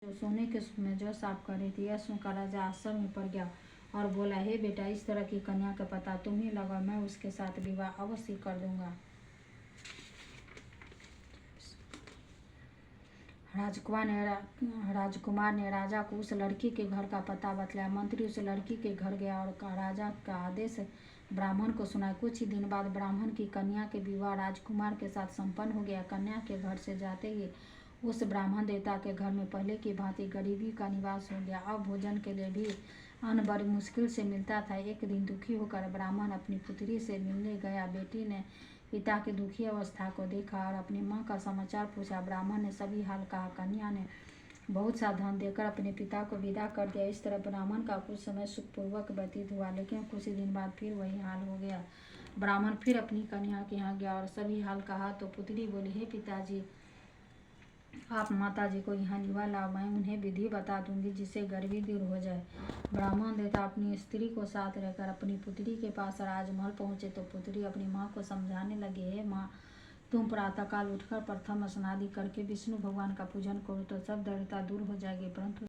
जो सोने के में जो साफ कर रही थी, यह सुनकर राजा आश्चर्य में पड़ गया और बोला, हे बेटा, इस तरह की कन्या का पता तुम ही लगाओ, मैं उसके साथ विवाह अवश्य कर दूंगा। राजकुमार ने राजा को उस लड़की के घर का पता बतलाया। मंत्री उस लड़की के घर गया और राजा का आदेश ब्राह्मण को सुनाया। कुछ ही दिन बाद ब्राह्मण की कन्या के विवाह राजकुमार के साथ संपन्न हो गया। कन्या के घर से जाते ही उस ब्राह्मण देवता के घर में पहले की भांति गरीबी का निवास हो गया। अब भोजन के लिए भी अन्न बड़ी मुश्किल से मिलता था। एक दिन दुखी होकर ब्राह्मण अपनी पुत्री से मिलने गया। बेटी ने पिता की दुखी अवस्था को देखा और अपनी माँ का समाचार पूछा। ब्राह्मण ने सभी हाल कहा। कन्या ने बहुत सा धन देकर अपने पिता को विदा कर दिया। इस तरह ब्राह्मण का कुछ समय सुखपूर्वक व्यतीत हुआ, लेकिन कुछ ही दिन बाद फिर वही हाल हो गया। ब्राह्मण फिर अपनी कन्या के यहाँ गया और सभी हाल कहा तो पुत्री बोली, हे पिताजी, आप माताजी को यहाँ निभा लाओ, मैं उन्हें विधि बता दूंगी जिससे गरीबी दूर हो जाए। ब्राह्मण देवता अपनी स्त्री को साथ रहकर अपनी पुत्री के पास राजमहल पहुंचे तो पुत्री अपनी माँ को समझाने लगी, हे माँ, तुम प्रातःकाल उठकर प्रथम स्नादि करके विष्णु भगवान का पूजन करो तो सब दरिद्रता दूर हो जाएगी। परंतु